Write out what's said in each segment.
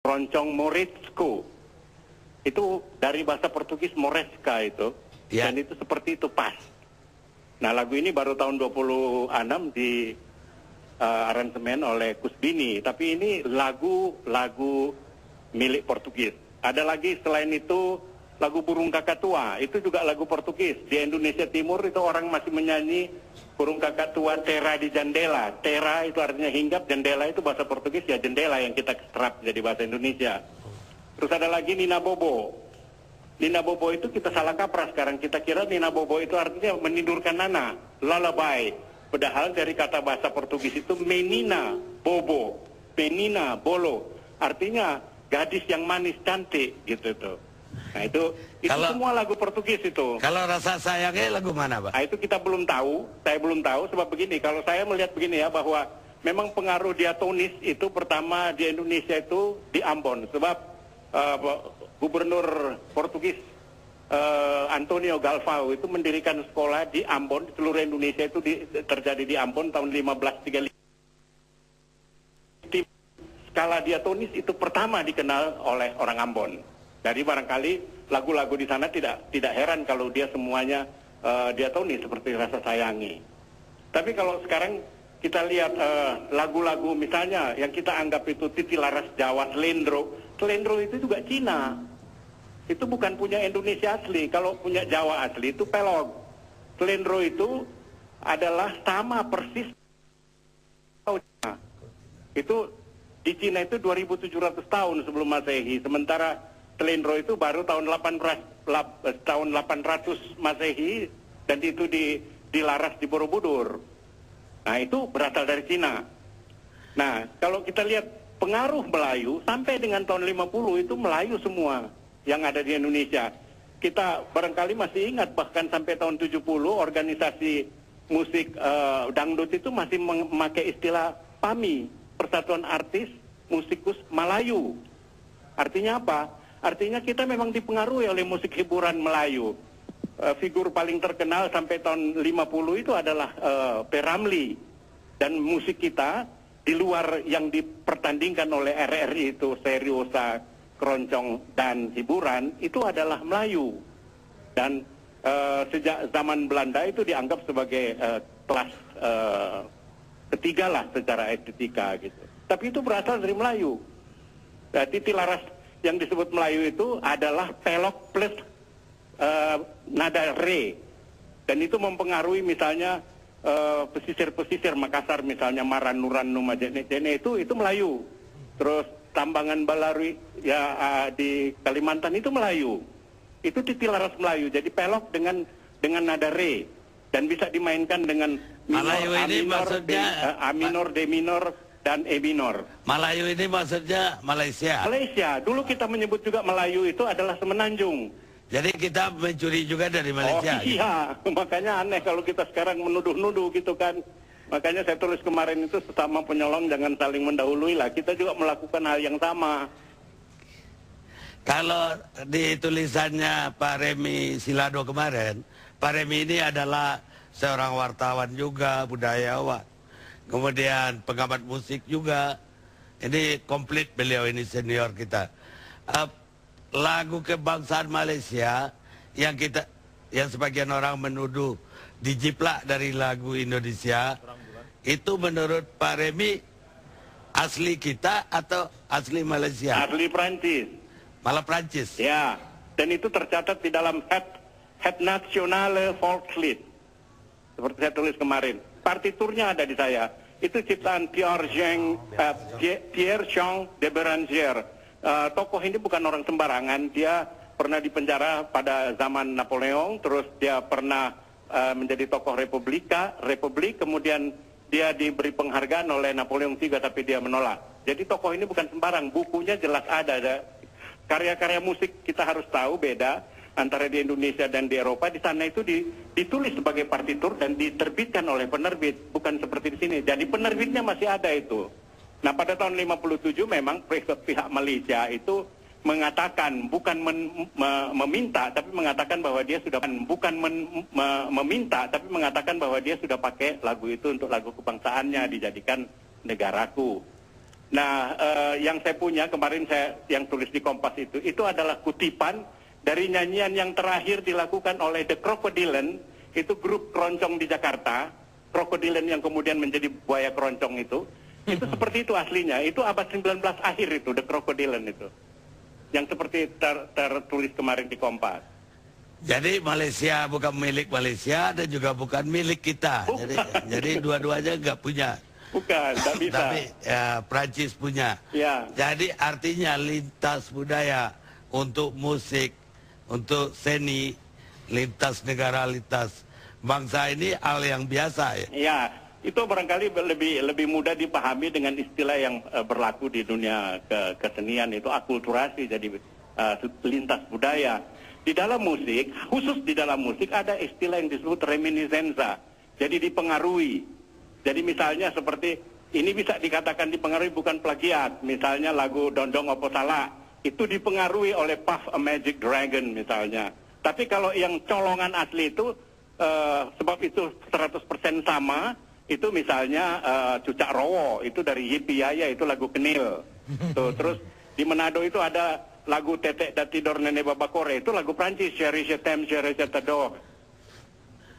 Keroncong Morisco. Itu dari bahasa Portugis Moresca itu. Ya. Dan itu seperti itu pas. Nah, lagu ini baru tahun 26 di aransemen oleh Kusbini. Tapi ini lagu milik Portugis. Ada lagi selain itu lagu Burung Kakak Tua. Itu juga lagu Portugis. Di Indonesia Timur itu orang masih menyanyi Burung Kakak Tua Terra di Jandela. Terra itu artinya hinggap, jendela itu bahasa Portugis ya jendela yang kita serap jadi bahasa Indonesia. Terus ada lagi Nina Bobo. Nina Bobo itu kita salah kaprah sekarang. Kita kira Nina Bobo itu artinya menidurkan Nana, lullaby. Padahal dari kata bahasa Portugis itu menina, bobo, menina, bolo. Artinya gadis yang manis cantik gitu tuh. Nah itu semua lagu Portugis itu. Kalau rasa sayangnya lagu mana, Pak? Nah itu kita belum tahu. Saya belum tahu sebab begini. Kalau saya melihat begini ya bahwa memang pengaruh diatonis itu pertama di Indonesia itu di Ambon. Sebab Gubernur Portugis Antonio Galvao itu mendirikan sekolah di Ambon, di seluruh Indonesia itu terjadi di Ambon tahun 1535. Skala diatonis itu pertama dikenal oleh orang Ambon. Jadi barangkali lagu-lagu di sana tidak heran kalau dia semuanya diatonis seperti Rasa Sayangi. Tapi kalau sekarang kita lihat lagu-lagu misalnya yang kita anggap itu Titi Laras Jawa, Selendro itu juga Cina. Itu bukan punya Indonesia asli. Kalau punya Jawa asli itu pelog. Selendro itu adalah sama persis. Itu di Cina itu 2.700 tahun sebelum Masehi. Sementara Selendro itu baru tahun 800 Masehi dan itu dilaras di Borobudur. Nah itu berasal dari Cina. Nah kalau kita lihat pengaruh Melayu sampai dengan tahun 50 itu Melayu semua yang ada di Indonesia. Kita barangkali masih ingat bahkan sampai tahun 70 organisasi musik dangdut itu masih memakai istilah PAMI, Persatuan Artis Musikus Melayu. Artinya apa? Artinya kita memang dipengaruhi oleh musik hiburan Melayu. Figur paling terkenal sampai tahun 50 itu adalah P. Ramlee. Dan musik kita di luar yang dipertandingkan oleh RRI itu seriosa, keroncong, dan hiburan itu adalah Melayu. Dan sejak zaman Belanda itu dianggap sebagai kelas ketiga lah secara estetika gitu. Tapi itu berasal dari Melayu. Titi Laras yang disebut Melayu itu adalah pelok plus nada re. Dan itu mempengaruhi misalnya pesisir-pesisir Makassar misalnya Maranuran Numajene itu Melayu. Terus Tambangan Balarui ya di Kalimantan itu Melayu. Itu Titi Laras Melayu. Jadi pelok dengan nada re dan bisa dimainkan dengan minor, A minor, A minor, D minor dan E minor. Melayu ini maksudnya Malaysia. Malaysia. Dulu kita menyebut juga Melayu itu adalah Semenanjung. Jadi kita mencuri juga dari Malaysia. Oh iya, gitu. Makanya aneh kalau kita sekarang menuduh-nuduh gitu kan. Makanya saya tulis kemarin itu sesama penyolong jangan saling mendahului lah. Kita juga melakukan hal yang sama. Kalau di tulisannya Pak Remi Silado kemarin, Pak Remi ini adalah seorang wartawan juga, budayawan. Kemudian pengamat musik juga. Ini komplit beliau ini senior kita. Lagu kebangsaan Malaysia yang sebagian orang menuduh dijiplak dari lagu Indonesia, itu menurut Pak Remi asli kita atau asli Malaysia? Asli Prancis. Malah Prancis. Ya, dan itu tercatat di dalam Het Nationale Volkslied. Seperti saya tulis kemarin. Partiturnya ada di saya. Itu ciptaan Pierre Jean de Beranger. Tokoh ini bukan orang sembarangan. Dia pernah dipenjara pada zaman Napoleon, terus dia pernah menjadi tokoh republik, kemudian dia diberi penghargaan oleh Napoleon III tapi dia menolak. Jadi tokoh ini bukan sembarang, bukunya jelas ada. Karya-karya musik kita harus tahu beda antara di Indonesia dan di Eropa. Di sana itu ditulis sebagai partitur dan diterbitkan oleh penerbit, bukan seperti di sini. Jadi penerbitnya masih ada itu. Nah pada tahun 57 memang pihak Malaysia itu mengatakan bukan meminta tapi mengatakan bahwa dia sudah meminta tapi mengatakan bahwa dia sudah pakai lagu itu untuk lagu kebangsaannya dijadikan Negaraku. Nah, yang saya punya kemarin yang tulis di Kompas itu adalah kutipan dari nyanyian yang terakhir dilakukan oleh The Crocodilian, itu grup keroncong di Jakarta. Crocodilian yang kemudian menjadi buaya keroncong itu seperti itu aslinya. Itu abad 19 akhir itu, The Crocodilian itu. Yang seperti tertulis kemarin di Kompas. Jadi Malaysia bukan milik Malaysia dan juga bukan milik kita. Jadi dua-duanya nggak punya. Bukan, tidak bisa. Tapi Prancis punya. Ya. Jadi artinya lintas budaya untuk musik, untuk seni, lintas negara, lintas bangsa ini hal yang biasa ya. Ya, itu barangkali lebih mudah dipahami dengan istilah yang berlaku di dunia kesenian, itu akulturasi, jadi lintas budaya. Di dalam musik, khusus di dalam musik ada istilah yang disebut reminiscenza. Jadi dipengaruhi. Jadi misalnya seperti ini bisa dikatakan dipengaruhi bukan plagiat. Misalnya lagu Dondong Opo Salah itu dipengaruhi oleh Puff a Magic Dragon misalnya. Tapi kalau yang colongan asli itu sebab itu 100% sama, itu misalnya Cucak Rowo itu dari Yipi Yaya, itu lagu Kenil. Tuh, terus di Manado itu ada lagu Tetek Datidor Nenek Babakore, itu lagu Prancis, Chéri Je t'aime, Chéri je t'adore.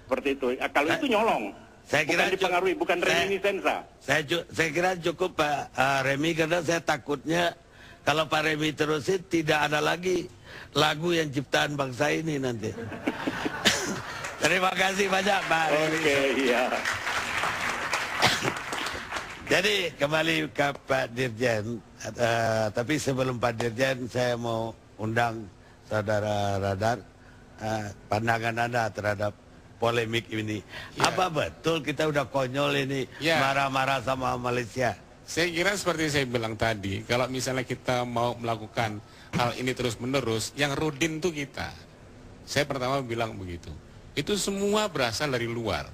Seperti itu. Kalau itu nyolong. Saya kira bukan dipengaruhi, bukan reminiscenza. Saya kira cukup Pak Remi, karena saya takutnya kalau Pak Remi terusin tidak ada lagi lagu yang ciptaan bangsa ini nanti. Terima kasih banyak Pak Remi. Oke, iya. Jadi kembali ke Pak Dirjen, tapi sebelum Pak Dirjen saya mau undang Saudara Radar, pandangan Anda terhadap polemik ini. Ya. Apa betul kita udah konyol ini marah-marah sama Malaysia? Saya kira seperti saya bilang tadi, kalau misalnya kita mau melakukan hal ini terus-menerus, yang rudin tuh kita. Saya pertama bilang begitu. Itu semua berasal dari luar.